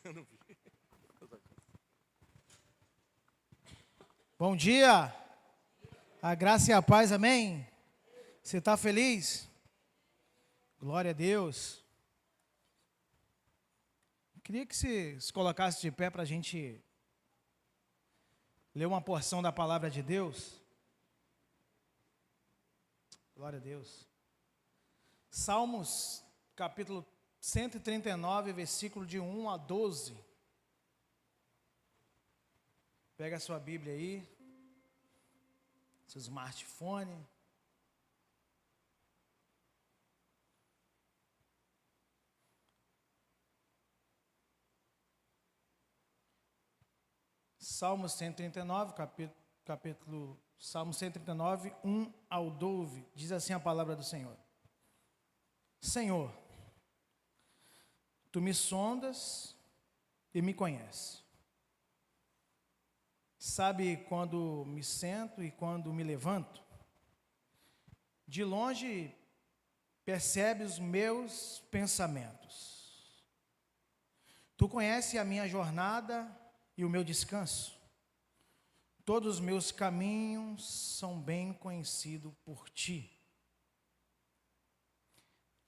Eu não vi. Bom dia, a graça e a paz, amém? Você está feliz? Glória a Deus. Queria que você se colocasse de pé para a gente ler uma porção da palavra de Deus. Glória a Deus. Salmos, capítulo 139, versículo de 1 a 12. Pega a sua Bíblia aí, seu smartphone. Salmo 139, Salmo 139, 1 ao 12, diz assim a palavra do Senhor. Senhor, Tu me sondas e me conheces. Sabe quando me sento e quando me levanto? De longe percebe os meus pensamentos. Tu conheces a minha jornada e o meu descanso. Todos os meus caminhos são bem conhecidos por Ti.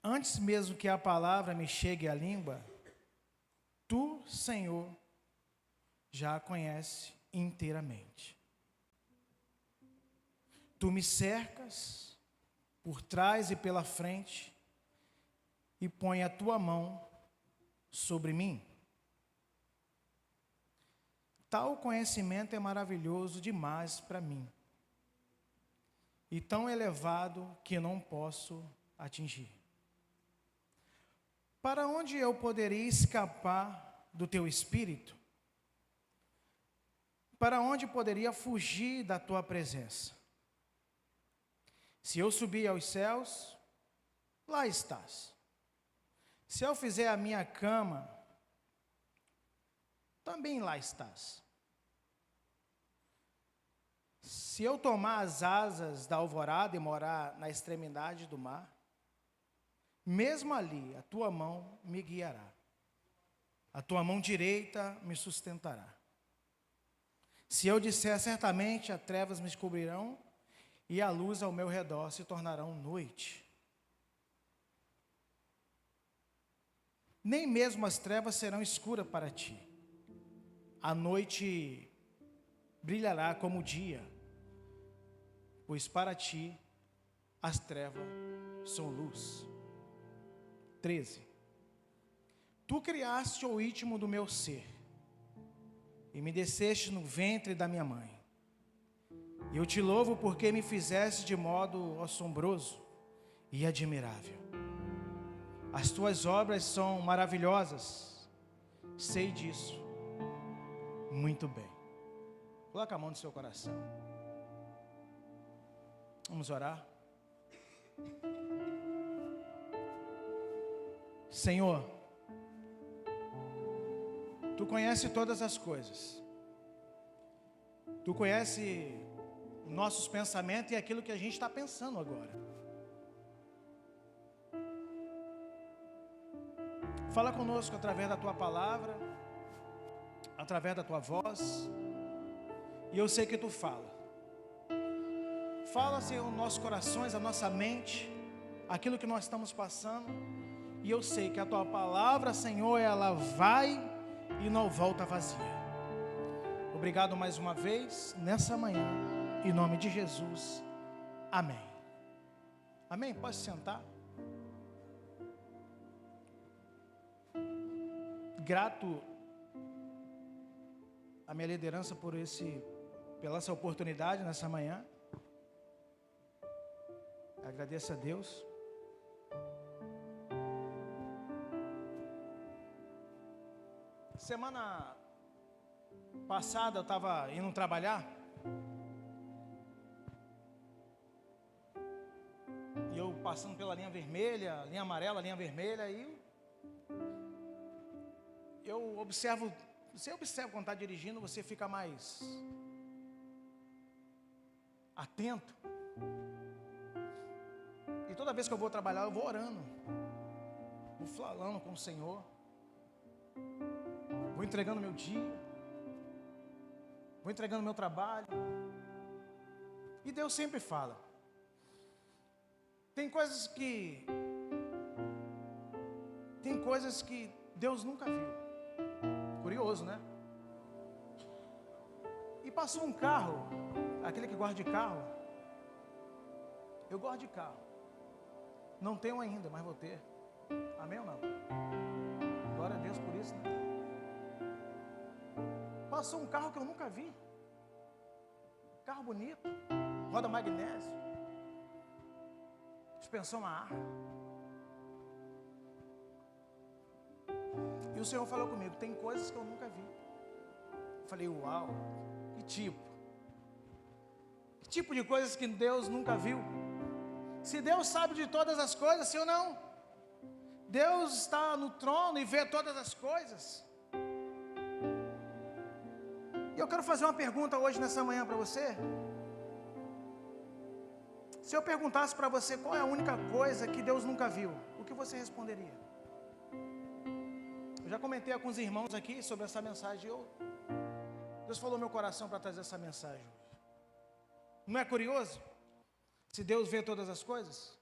Antes mesmo que a palavra me chegue à língua, Tu, Senhor, já a conheces inteiramente. Tu me cercas por trás e pela frente e põe a Tua mão sobre mim. Tal conhecimento é maravilhoso demais para mim e tão elevado que não posso atingir. Para onde eu poderia escapar do Teu Espírito? Para onde poderia fugir da Tua presença? Se eu subir aos céus, lá estás. Se eu fizer a minha cama, também lá estás. Se eu tomar as asas da alvorada e morar na extremidade do mar, mesmo ali a Tua mão me guiará. A Tua mão direita me sustentará. Se eu disser certamente, as trevas me cobrirão e a luz ao meu redor se tornarão noite. Nem mesmo as trevas serão escuras para Ti. A noite brilhará como o dia, pois para Ti as trevas são luz. 13. Tu criaste o íntimo do meu ser e me desceste no ventre da minha mãe. Eu te louvo porque me fizeste de modo assombroso e admirável. As Tuas obras são maravilhosas, sei disso muito bem. Coloca a mão no seu coração. Vamos orar. Senhor, Tu conheces todas as coisas. Tu conheces nossos pensamentos e aquilo que a gente está pensando agora. Fala conosco através da Tua palavra, através da Tua voz. E eu sei que Tu fala. Fala, Senhor, nos nossos corações, a nossa mente, aquilo que nós estamos passando. E eu sei que a Tua palavra, Senhor, ela vai e não volta vazia. Obrigado mais uma vez, nessa manhã, em nome de Jesus. Amém. Amém? Pode se sentar. Grato à minha liderança pela essa oportunidade nessa manhã. Agradeço a Deus. Semana passada eu estava indo trabalhar e eu passando pela linha vermelha, linha amarela, linha vermelha, e eu observo, você observa quando está dirigindo, você fica mais atento. E toda vez que eu vou trabalhar, eu vou orando, vou falando com o Senhor. vou entregando meu dia, vou entregando meu trabalho. E Deus sempre fala. Tem coisas que Deus nunca viu. Curioso, né? E passou um carro, aquele que gosta de carro. Eu gosto de carro. Não tenho ainda, mas vou ter. Amém ou não? Glória a Deus por isso, né? Passou um carro que eu nunca vi. Carro bonito, roda magnésio, suspensão a ar. E o Senhor falou comigo, tem coisas que eu nunca vi. Eu falei, uau, que tipo? Que tipo de coisas que Deus nunca viu? Se Deus sabe de todas as coisas, sim ou não? Deus está no trono e vê todas as coisas. E eu quero fazer uma pergunta hoje nessa manhã para você. Se eu perguntasse para você qual é a única coisa que Deus nunca viu, o que você responderia? Eu já comentei com os irmãos aqui sobre essa mensagem. Deus falou no meu coração para trazer essa mensagem. Não é curioso? Se Deus vê todas as coisas?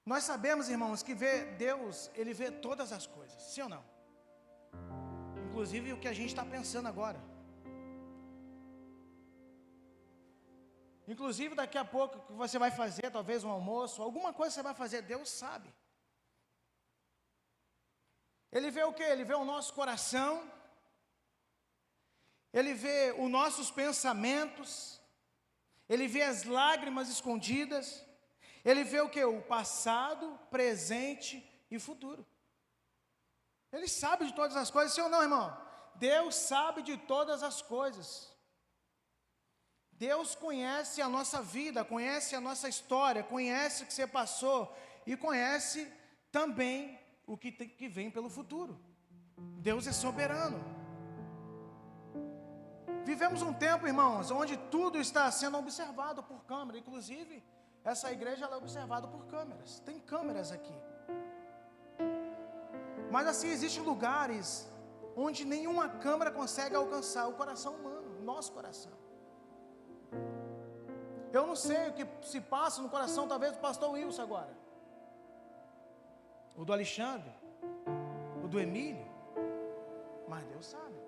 Nós sabemos, irmãos, que Deus, Ele vê todas as coisas, sim ou não? Inclusive o que a gente está pensando agora. Inclusive daqui a pouco que você vai fazer, talvez um almoço, alguma coisa que você vai fazer, Deus sabe. Ele vê o quê? Ele vê o nosso coração, Ele vê os nossos pensamentos, Ele vê as lágrimas escondidas, Ele vê o quê? O passado, presente e futuro. Ele sabe de todas as coisas, sim ou não, irmão? Deus sabe de todas as coisas. Deus conhece a nossa vida, conhece a nossa história, conhece o que você passou e conhece também o que vem pelo futuro. Deus é soberano. Vivemos um tempo, irmãos, onde tudo está sendo observado por câmera. Inclusive, essa igreja ela é observada por câmeras. Tem câmeras aqui. Mas assim, existem lugares onde nenhuma câmera consegue alcançar o coração humano, o nosso coração. Eu não sei o que se passa no coração, talvez, do pastor Wilson agora. O do Alexandre. O do Emílio. Mas Deus sabe.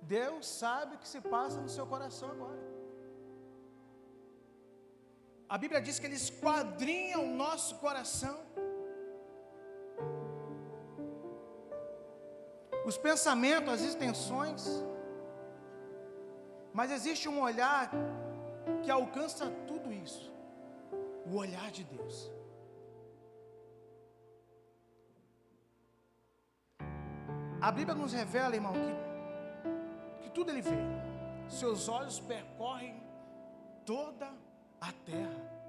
Deus sabe o que se passa no seu coração agora. A Bíblia diz que Ele esquadrinha o nosso coração. Os pensamentos, as intenções. Mas existe um olhar que alcança tudo isso. O olhar de Deus. A Bíblia nos revela, irmão, que tudo Ele vê. Seus olhos percorrem toda a terra.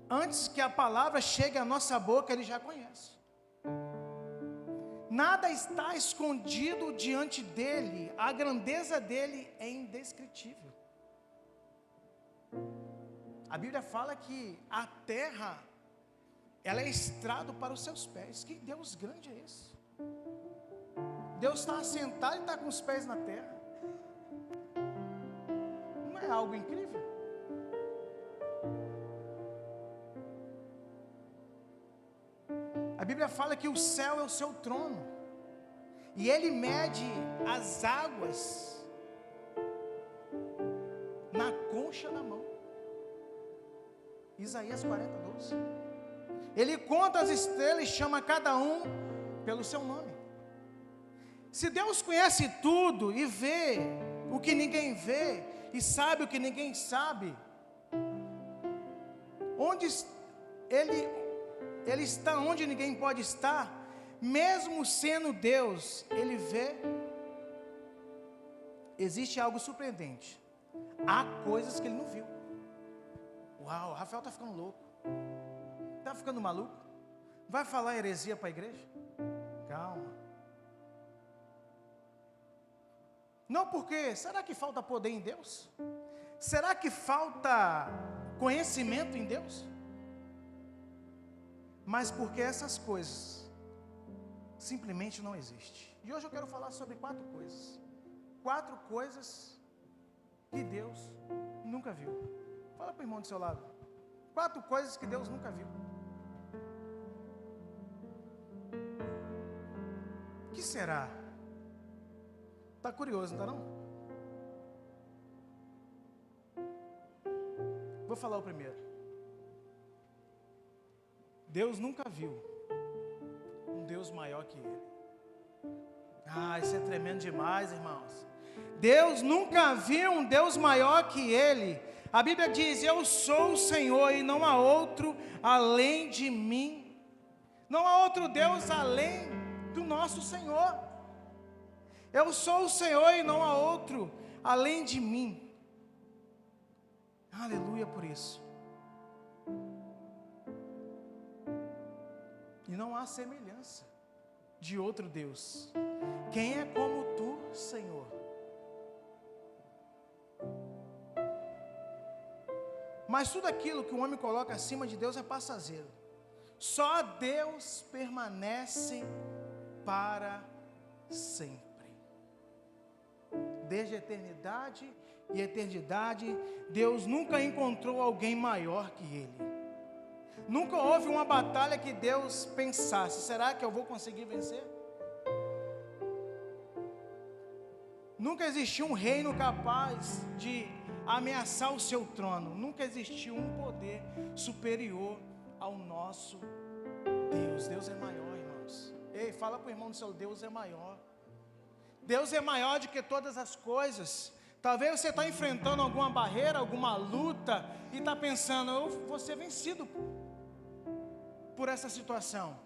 Antes que a palavra chegue à nossa boca, Ele já conhece. Nada está escondido diante dEle. A grandeza dEle é indescritível. A Bíblia fala que a terra, ela é estrado para os seus pés. Que Deus grande é esse? Deus está assentado e está com os pés na terra. Não é algo incrível? A Bíblia fala que o céu é o seu trono. E Ele mede as águas na concha da mão. Isaías 40, 12. Ele conta as estrelas e chama cada um pelo seu nome. Se Deus conhece tudo e vê o que ninguém vê, e sabe o que ninguém sabe, onde Ele está onde ninguém pode estar, mesmo sendo Deus, Ele vê. Existe algo surpreendente. Há coisas que Ele não viu. Uau, Rafael está ficando louco. Está ficando maluco? Vai falar heresia para a igreja? Calma. Não, porque será que falta poder em Deus? Será que falta conhecimento em Deus. Mas porque essas coisas simplesmente não existem. E hoje eu quero falar sobre 4 coisas. 4 coisas que Deus nunca viu. Fala para o irmão do seu lado. 4 coisas que Deus nunca viu. O que será? Está curioso, não está não? Vou falar o primeiro. Deus nunca viu um Deus maior que Ele. Isso é tremendo demais, irmãos. Deus nunca viu um Deus maior que Ele. A Bíblia diz: eu sou o Senhor e não há outro além de mim. Não há outro Deus além do nosso Senhor. Eu sou o Senhor e não há outro além de mim. Aleluia por isso. E não há semelhança de outro Deus. Quem é como tu, Senhor? Mas tudo aquilo que o homem coloca acima de Deus é passageiro. Só Deus permanece para sempre. Desde a eternidade e eternidade, Deus nunca encontrou alguém maior que Ele. Nunca houve uma batalha que Deus pensasse: será que eu vou conseguir vencer? Nunca existiu um reino capaz de ameaçar o seu trono. Nunca existiu um poder superior ao nosso Deus. Deus é maior, irmãos. Ei, fala para o irmão do seu: Deus é maior. Deus é maior do que todas as coisas. Talvez você está enfrentando alguma barreira, alguma luta, e está pensando: eu vou ser vencido por essa situação.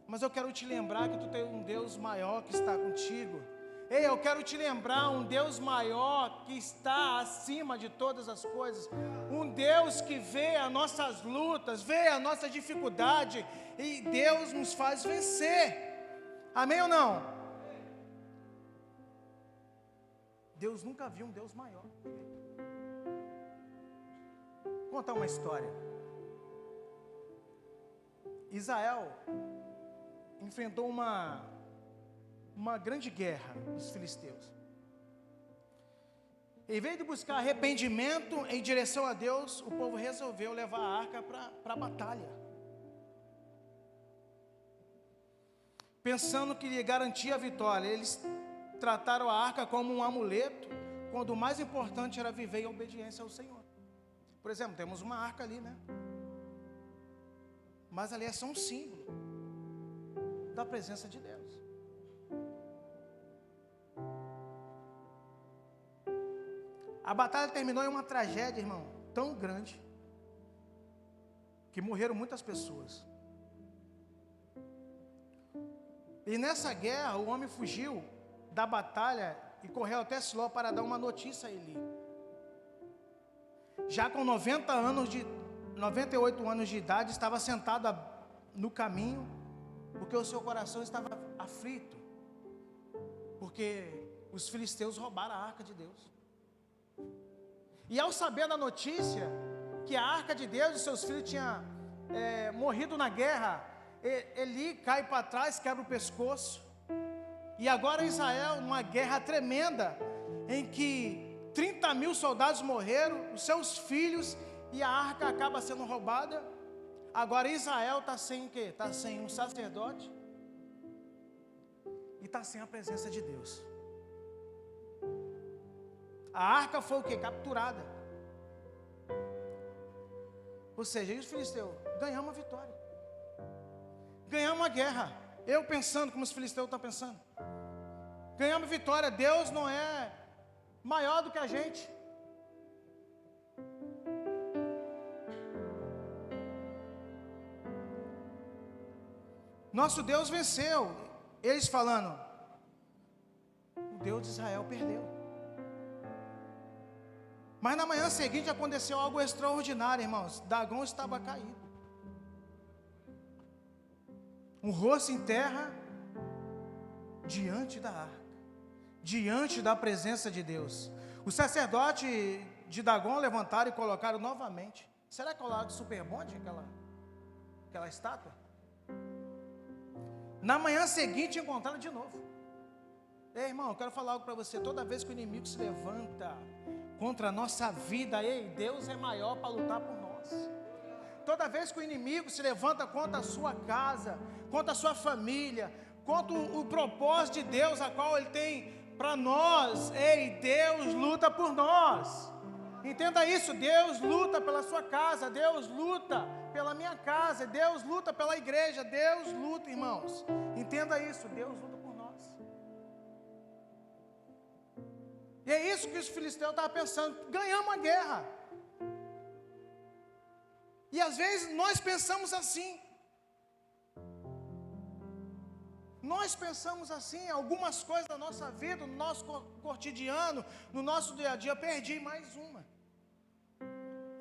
Mas eu quero te lembrar que tu tem um Deus maior que está contigo. Ei, eu quero te lembrar um Deus maior que está acima de todas as coisas. Um Deus que vê as nossas lutas, vê a nossa dificuldade, e Deus nos faz vencer. Amém ou não? Deus nunca viu um Deus maior. Vou contar uma história. Israel enfrentou uma grande guerra dos filisteus. Em vez de buscar arrependimento em direção a Deus, o povo resolveu levar a arca para a batalha, pensando que lhe garantia a vitória. Eles trataram a arca como um amuleto, quando o mais importante era viver em obediência ao Senhor. Por exemplo, temos uma arca ali, né? Mas ali é só um símbolo da presença de Deus. A batalha terminou em uma tragédia, irmão, tão grande, que morreram muitas pessoas. E nessa guerra, o homem fugiu da batalha e correu até Siló para dar uma notícia a Eli. Já com 98 anos de idade, estava sentado no caminho, porque o seu coração estava aflito, porque os filisteus roubaram a arca de Deus. E ao saber da notícia que a arca de Deus e seus filhos tinham morrido na guerra, Eli cai para trás, quebra o pescoço. E agora Israel, numa guerra tremenda, em que 30 mil soldados morreram, os seus filhos, e a arca acaba sendo roubada. Agora Israel está sem o quê? Está sem um sacerdote e está sem a presença de Deus. A arca foi o quê? Capturada. Ou seja, e os filisteus? Ganhamos a vitória, ganhamos a guerra. Eu pensando como os filisteus estão pensando. Ganhamos vitória. Deus não é maior do que a gente. Nosso Deus venceu. Eles falando: o Deus de Israel perdeu. Mas na manhã seguinte aconteceu algo extraordinário, irmãos. Dagom estava caído, um rosto em terra, diante da arca, diante da presença de Deus. Os sacerdotes de Dagom levantaram e colocaram novamente. Será que é o Lago Superbonde, aquela estátua? Na manhã seguinte encontraram de novo. Ei, irmão, eu quero falar algo para você. Toda vez que o inimigo se levanta contra a nossa vida, ei, Deus é maior para lutar por nós. Toda vez que o inimigo se levanta contra a sua casa, contra a sua família, contra o propósito de Deus, a qual Ele tem para nós, ei, Deus luta por nós. Entenda isso, Deus luta pela sua casa, Deus luta pela minha casa, Deus luta pela igreja, Deus luta, irmãos. Entenda isso, Deus luta por nós. E é isso que os filisteus estavam pensando, ganhamos a guerra. E às vezes nós pensamos assim. Nós pensamos assim, algumas coisas da nossa vida, no nosso cotidiano, no nosso dia a dia, perdi mais uma.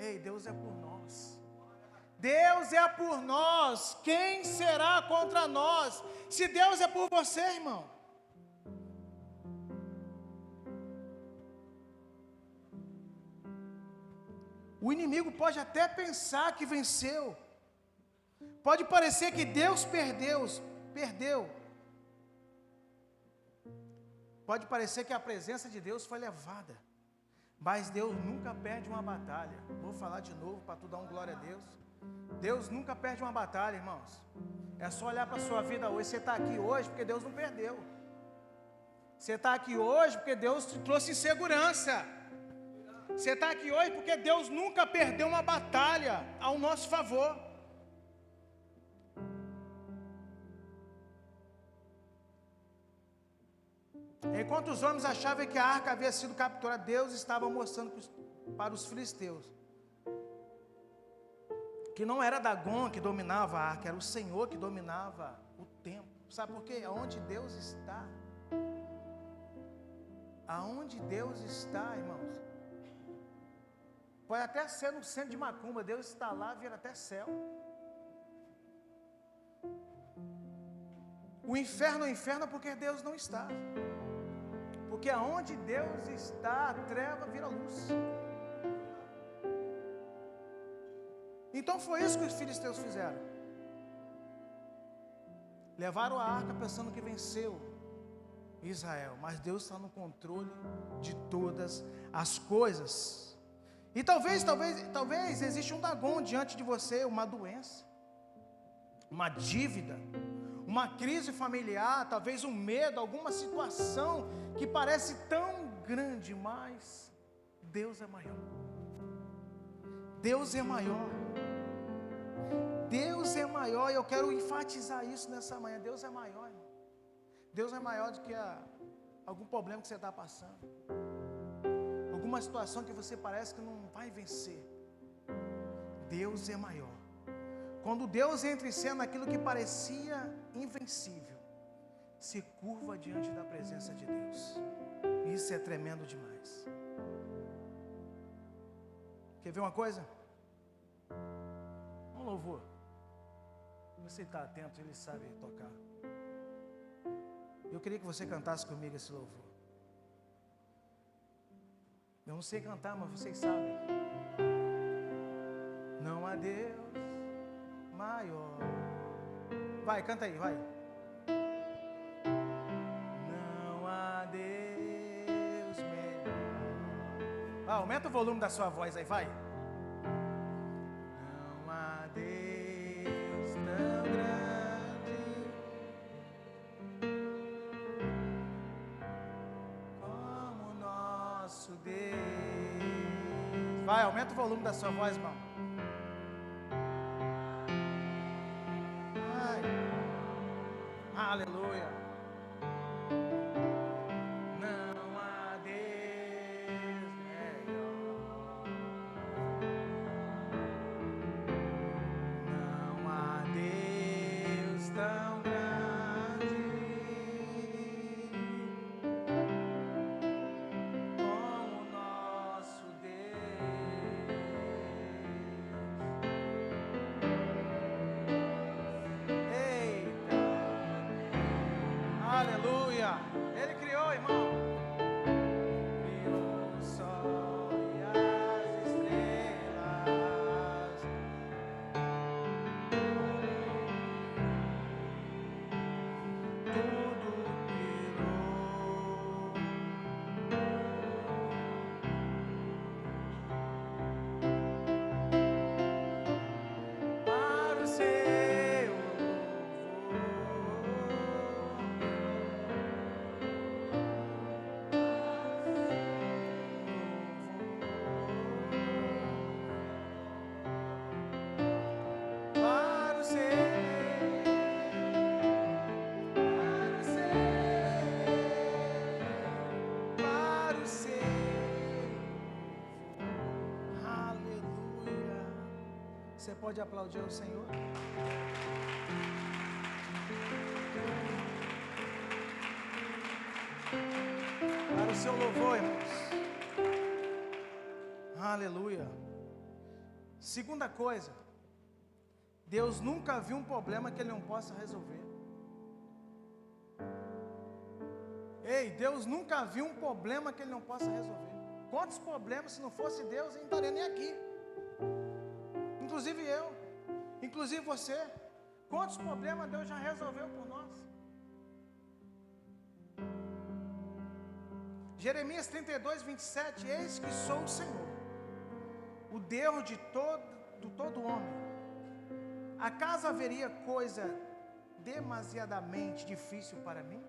Ei, Deus é por nós. Deus é por nós. Quem será contra nós? Se Deus é por você, irmão. O inimigo pode até pensar que venceu. Pode parecer que Deus perdeu. Pode parecer que a presença de Deus foi levada. Mas Deus nunca perde uma batalha. Vou falar de novo para tu dar um glória a Deus. Deus nunca perde uma batalha, irmãos. É só olhar para a sua vida hoje. Você está aqui hoje porque Deus não perdeu. Você está aqui hoje porque Deus te trouxe segurança. Você está aqui hoje porque Deus nunca perdeu uma batalha ao nosso favor. Enquanto os homens achavam que a arca havia sido capturada, Deus estava mostrando para os filisteus que não era Dagom que dominava a arca, era o Senhor que dominava o templo. Sabe por quê? Aonde Deus está, irmãos, pode até ser no centro de Macumba, Deus está lá, vira até céu. O inferno é inferno porque Deus não está. Porque aonde Deus está, a treva vira luz. Então foi isso que os filisteus fizeram. Levaram a arca pensando que venceu Israel. Mas Deus está no controle de todas as coisas. E talvez exista um Dagom diante de você, uma doença, uma dívida, uma crise familiar, talvez um medo, alguma situação que parece tão grande, mas Deus é maior. Deus é maior. Deus é maior, e eu quero enfatizar isso nessa manhã. Deus é maior, irmão. Deus é maior do que algum problema que você está passando, alguma situação que você parece que não vai vencer. Deus é maior. Quando Deus entra em cena, aquilo que parecia invencível se curva diante da presença de Deus. Isso é tremendo demais. Quer ver uma coisa? Um louvor. Você está atento, ele sabe tocar. Eu queria que você cantasse comigo esse louvor. Eu não sei cantar, mas vocês sabem. Não há Deus maior. Vai, canta aí, vai. Não há Deus melhor. Aumenta o volume da sua voz aí, vai. Não há Deus tão grande como o nosso Deus. Vai, aumenta o volume da sua voz, irmão. Aleluia. Não há Deus melhor. Não há Deus tão grande como o nosso Deus. Eita. Você pode aplaudir ao Senhor? Para o seu louvor, irmãos. Aleluia. Segunda coisa, Deus nunca viu um problema que Ele não possa resolver. Ei, Deus nunca viu um problema que Ele não possa resolver. Quantos problemas, se não fosse Deus, eu não estaria nem aqui. Inclusive eu, inclusive você. Quantos problemas Deus já resolveu por nós? Jeremias 32, 27, eis que sou o Senhor, o Deus de todo homem. Acaso haveria coisa demasiadamente difícil para mim?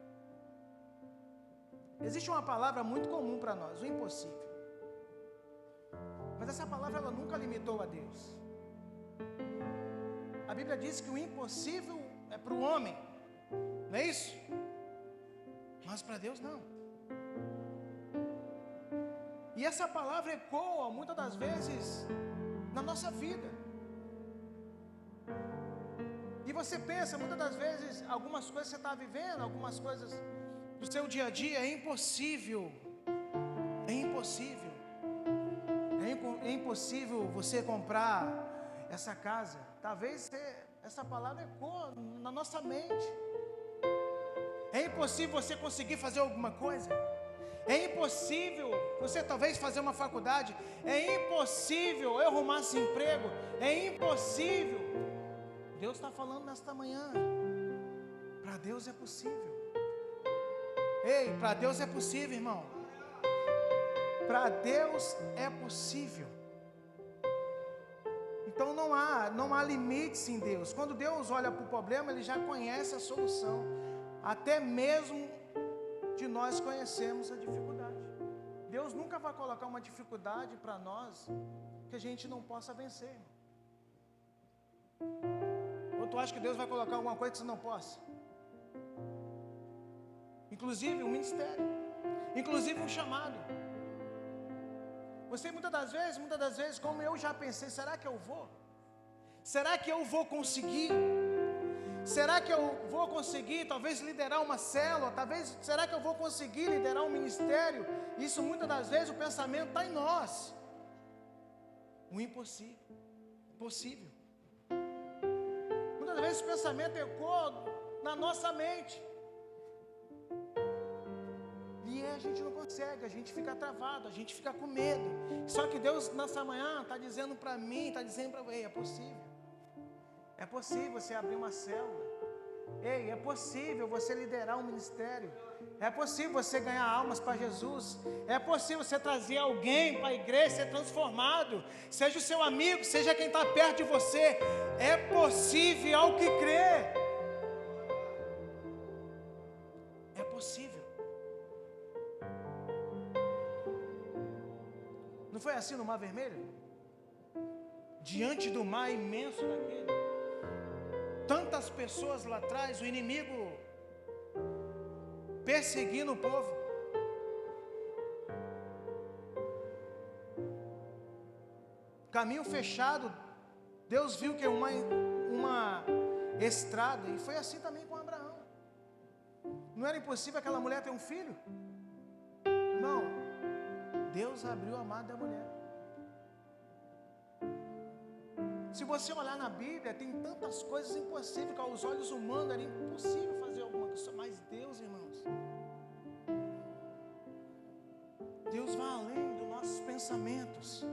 Existe uma palavra muito comum para nós, o impossível. Mas essa palavra ela nunca limitou a Deus. A Bíblia diz que o impossível é para o homem, não é isso? Mas para Deus não. E essa palavra ecoa muitas das vezes na nossa vida. E você pensa, muitas das vezes, algumas coisas que você está vivendo, algumas coisas do seu dia a dia, é impossível. É impossível. É impossível você comprar essa casa. Talvez essa palavra ecoa na nossa mente. É impossível você conseguir fazer alguma coisa. É impossível você talvez fazer uma faculdade. É impossível eu arrumar esse emprego. É impossível. Deus está falando nesta manhã. Para Deus é possível. Ei, para Deus é possível, irmão. Para Deus é possível. Então não há limites em Deus. Quando Deus olha para o problema, Ele já conhece a solução. Até mesmo de nós conhecemos a dificuldade. Deus nunca vai colocar uma dificuldade para nós que a gente não possa vencer. Ou tu acha que Deus vai colocar alguma coisa que você não possa? Inclusive um ministério, inclusive um chamado. Você muitas das vezes, como eu já pensei, será que eu vou? Será que eu vou conseguir? Será que eu vou conseguir talvez liderar uma célula? Será que eu vou conseguir liderar um ministério? Isso muitas das vezes o pensamento está em nós. O impossível, possível. Muitas vezes o pensamento ecoa na nossa mente. E a gente não consegue, a gente fica travado, a gente fica com medo. Só que Deus nessa manhã está dizendo para mim, está dizendo para você, é possível. É possível você abrir uma célula. Ei, é possível você liderar um ministério. É possível você ganhar almas para Jesus. É possível você trazer alguém para a igreja, ser transformado. Seja o seu amigo, seja quem está perto de você. É possível ao que crê. É possível. Não foi assim no Mar Vermelho? Diante do mar imenso daquele. Tantas pessoas lá atrás, o inimigo perseguindo o povo. Caminho fechado. Deus viu que uma estrada. E foi assim também com Abraão. Não era impossível aquela mulher ter um filho? Não. Deus abriu a mar da mulher. Se você olhar na Bíblia, tem tantas coisas impossíveis que aos olhos humanos era impossível fazer alguma coisa. Mas Deus, irmãos, Deus vai além dos nossos pensamentos.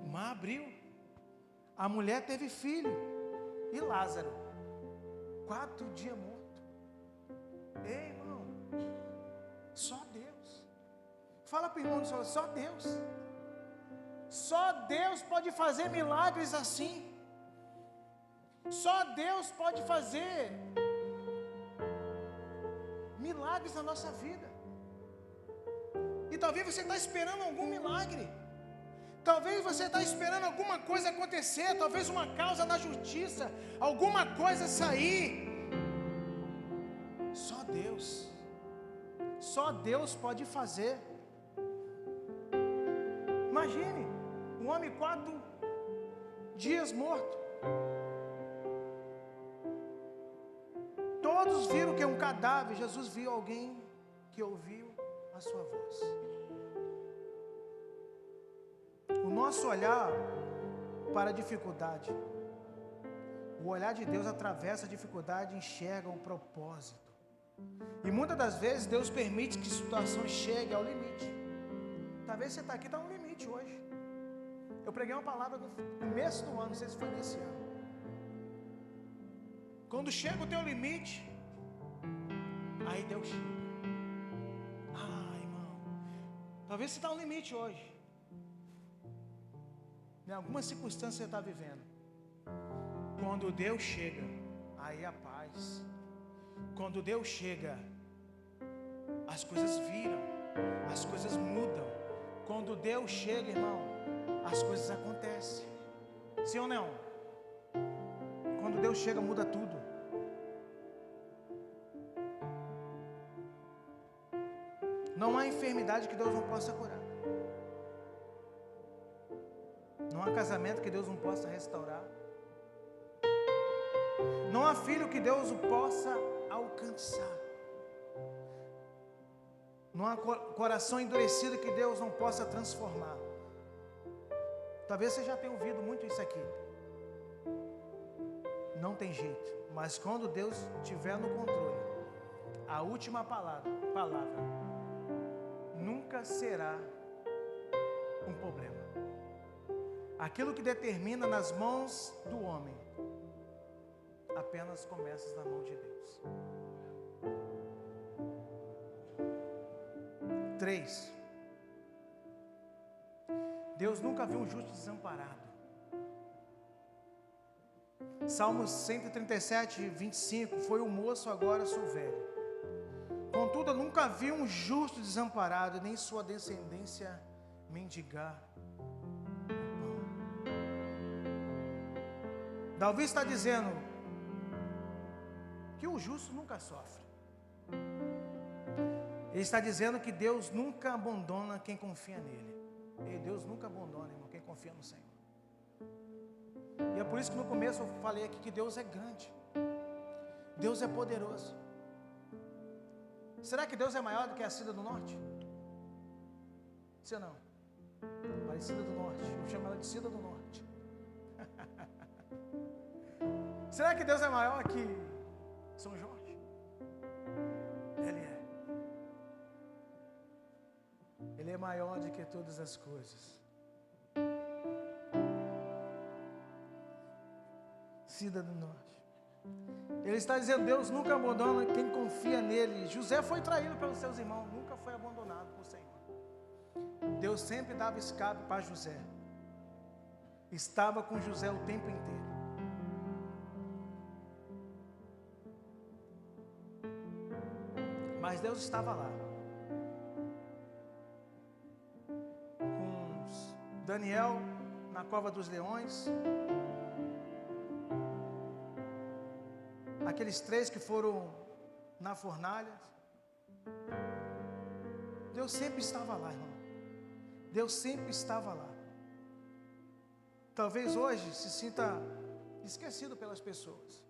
O mar abriu. A mulher teve filho. E Lázaro, 4 dias morto. Ei, irmão, só Deus. Fala para o irmão do seu lado, só Deus. Só Deus pode fazer milagres assim. Só Deus pode fazer milagres na nossa vida. E talvez você está esperando algum milagre. Talvez você está esperando alguma coisa acontecer. Talvez uma causa na justiça, alguma coisa sair. Só Deus. Só Deus pode fazer. Imagine. Um homem 4 dias morto. Todos viram que é um cadáver. Jesus viu alguém que ouviu a sua voz. O nosso olhar para a dificuldade, o olhar de Deus atravessa a dificuldade e enxerga o propósito. E muitas das vezes Deus permite que situações cheguem ao limite. Talvez você está aqui, está no limite hoje. Eu preguei uma palavra no começo do ano, não sei se foi nesse ano. Quando chega o teu limite, aí Deus chega. Irmão, talvez você está no limite hoje. Em alguma circunstância você está vivendo. Quando Deus chega, aí a paz. Quando Deus chega, as coisas viram, as coisas mudam. Quando Deus chega, irmão, as coisas acontecem. Sim ou não? Quando Deus chega, muda tudo. Não há enfermidade que Deus não possa curar. Não há casamento que Deus não possa restaurar. Não há filho que Deus o possa alcançar. Não há coração endurecido que Deus não possa transformar. Talvez você já tenha ouvido muito isso aqui. Não tem jeito. Mas quando Deus estiver no controle, a última palavra nunca será um problema. Aquilo que determina nas mãos do homem, apenas começa na mão de Deus. 3. Deus nunca viu um justo desamparado. Salmos 137, 25. Foi o moço, agora sou velho. Contudo, eu nunca vi um justo desamparado, nem sua descendência mendigar o pão. Davi está dizendo que o justo nunca sofre. Ele está dizendo que Deus nunca abandona quem confia nele. E Deus nunca abandona, irmão, quem confia no Senhor. E é por isso que no começo eu falei aqui que Deus é grande. Deus é poderoso. Será que Deus é maior do que a Cida do Norte? Sim ou não? Aparecida do Norte. Eu chamo ela de Cida do Norte. Será que Deus é maior que São Jorge? Ele é. Ele é maior do que todas as coisas. Cida do Norte. Ele está dizendo, Deus nunca abandona quem confia nele. José foi traído pelos seus irmãos, nunca foi abandonado por Senhor. Deus sempre dava escape para José. Estava com José o tempo inteiro. Mas Deus estava lá. Com Daniel na cova dos leões. Aqueles 3 que foram na fornalha. Deus sempre estava lá, irmão. Deus sempre estava lá. Talvez hoje se sinta esquecido pelas pessoas.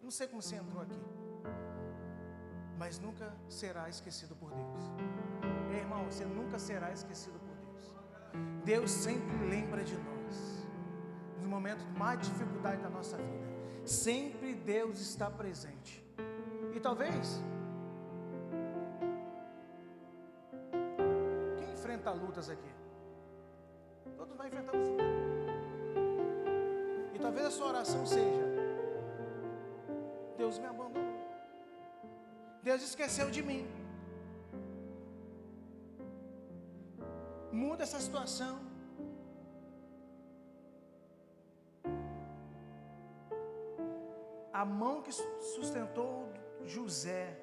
Não sei como você entrou aqui, mas nunca será esquecido por Deus. Ei, irmão, você nunca será esquecido por Deus. Deus sempre lembra de nós. Nos momentos de mais dificuldade da nossa vida, sempre Deus está presente. E talvez quem enfrenta lutas aqui? Todos nós enfrentamos lutas. E talvez a sua oração seja: Deus me abandonou, Deus esqueceu de mim. Muda essa situação. A mão que sustentou José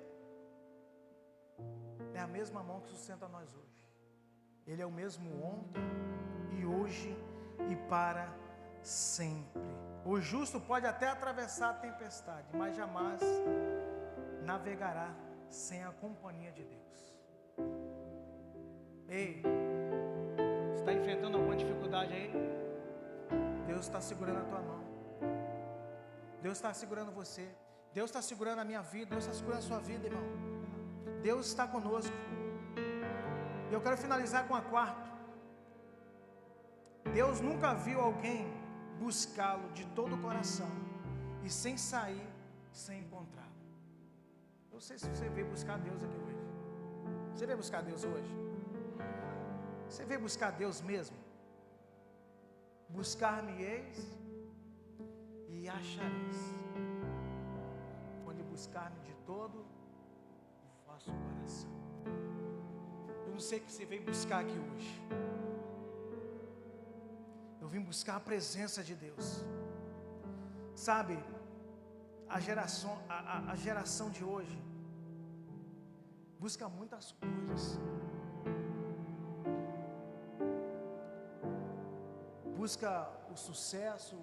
é a mesma mão que sustenta nós hoje. Ele é o mesmo ontem e hoje e para sempre. O justo pode até atravessar a tempestade, mas jamais navegará sem a companhia de Deus. Ei, está enfrentando alguma dificuldade aí? Deus está segurando a tua mão. Deus está segurando você. Deus está segurando a minha vida. Deus está segurando a sua vida, irmão. Deus está conosco. E eu quero finalizar com a quarta. Deus nunca viu alguém buscá-lo de todo o coração e sem sair, sem encontrá-lo. Eu não sei se você veio buscar Deus aqui hoje. Você veio buscar Deus hoje? Você veio buscar Deus mesmo? Buscar-me-eis e achareis, quando buscar-me de todo o vosso coração. Eu não sei o que você veio buscar aqui hoje. Eu vim buscar a presença de Deus. Sabe, a geração de hoje busca muitas coisas. Busca o sucesso,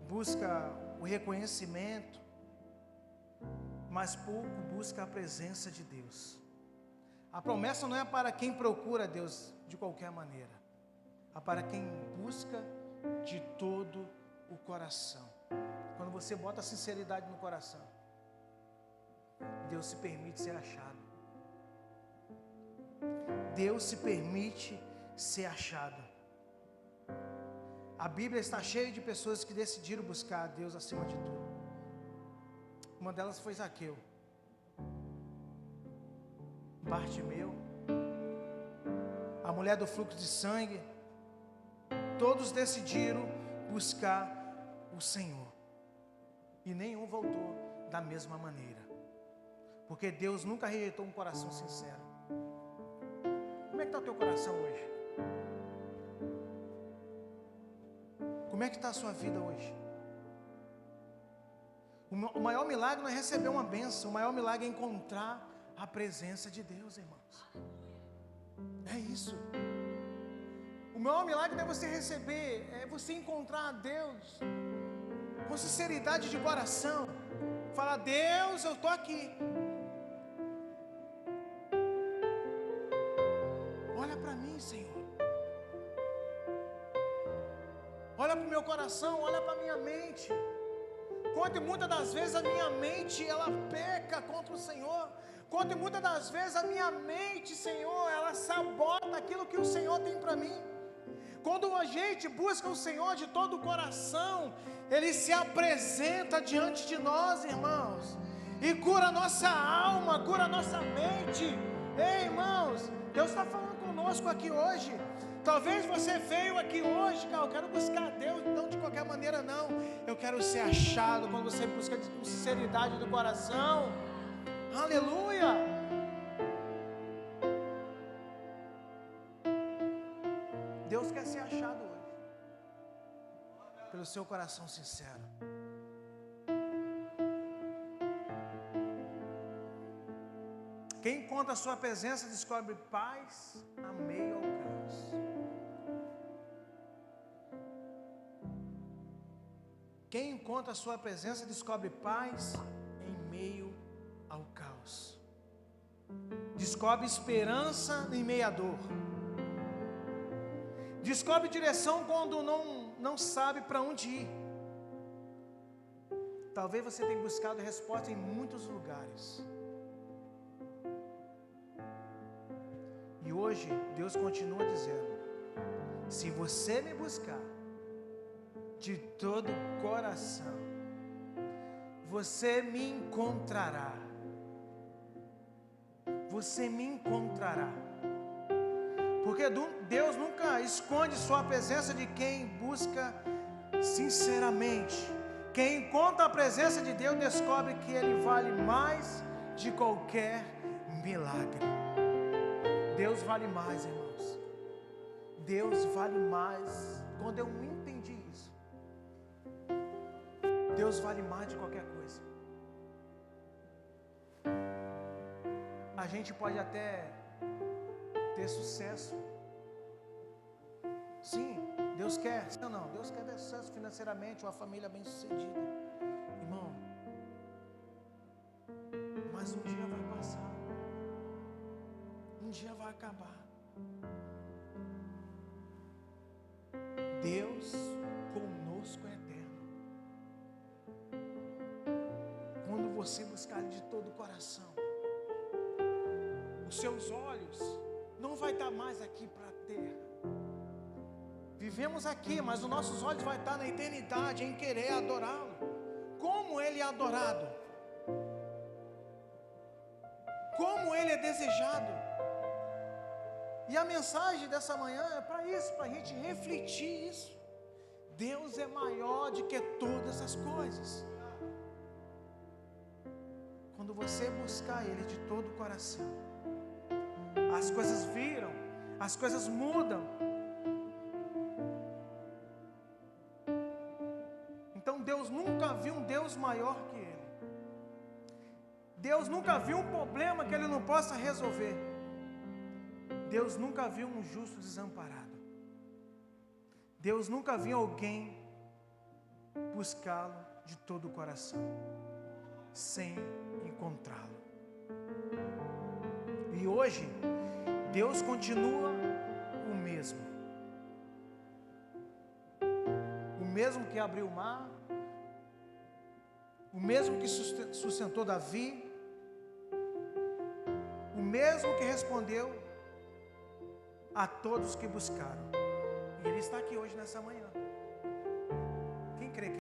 busca o reconhecimento, mas pouco busca a presença de Deus. A promessa não é para quem procura Deus de qualquer maneira, é para quem busca de todo o coração. Quando você bota a sinceridade no coração, Deus se permite ser achado. Deus se permite ser achado. A Bíblia está cheia de pessoas que decidiram buscar a Deus acima de tudo. Uma delas foi Zaqueu, Bartimeu, a mulher do fluxo de sangue. Todos decidiram buscar o Senhor, e nenhum voltou da mesma maneira, porque Deus nunca rejeitou um coração sincero. Como é que está o teu coração hoje? Como é que está a sua vida hoje? O maior milagre não é receber uma bênção, o maior milagre é encontrar a presença de Deus, irmãos. É isso. O maior milagre não é você receber, é você encontrar a Deus com sinceridade de coração. Falar: Deus, eu estou aqui. Olha para mim, Senhor. Olha para o meu coração, olha para a minha mente. Quanto muitas das vezes a minha mente, ela peca contra o Senhor. Quanto muitas das vezes a minha mente, Senhor, ela sabota aquilo que o Senhor tem para mim. Quando a gente busca o Senhor de todo o coração, Ele se apresenta diante de nós, irmãos, e cura a nossa alma, cura a nossa mente. Ei, irmãos, Deus está falando conosco aqui hoje. Talvez você veio aqui hoje, cara, eu quero buscar Deus, não de qualquer maneira não. Eu quero ser achado. Quando você busca com sinceridade do coração, aleluia. Deus quer ser achado hoje, pelo seu coração sincero. Quem encontra a sua presença descobre paz a meio ao caos. Quem encontra a sua presença descobre paz em meio ao caos. Descobre esperança em meio à dor. Descobre direção quando não sabe para onde ir. Talvez você tenha buscado resposta em muitos lugares. E hoje Deus continua dizendo: se você me buscar de todo o coração, você me encontrará. Você me encontrará. Porque Deus nunca esconde sua presença de quem busca sinceramente. Quem encontra a presença de Deus descobre que Ele vale mais de qualquer milagre. Deus vale mais, irmãos. Deus vale mais. Quando eu entendi isso, Deus vale mais de qualquer coisa. A gente pode até ter sucesso. Sim, Deus quer. Não, Deus quer ter sucesso financeiramente, uma família bem sucedida. Irmão, mas um dia vai passar. Um dia vai acabar. Deus conosco é eterno. Quando você buscar Ele de todo o coração, os seus olhos não vai estar mais aqui para a terra. Vivemos aqui, mas os nossos olhos vão estar na eternidade, em querer adorá-lo. Como Ele é adorado, como Ele é desejado. E a mensagem dessa manhã é para isso, para a gente refletir isso. Deus é maior do que todas as coisas. Quando você buscar Ele de todo o coração, as coisas viram, as coisas mudam. Então Deus nunca viu um Deus maior que Ele. Deus nunca viu um problema que Ele não possa resolver. Deus nunca viu um justo desamparado. Deus nunca viu alguém buscá-lo de todo o coração, sem encontrá-lo. E hoje, Deus continua o mesmo. O mesmo que abriu o mar, o mesmo que sustentou Davi, o mesmo que respondeu a todos que buscaram. E Ele está aqui hoje nessa manhã.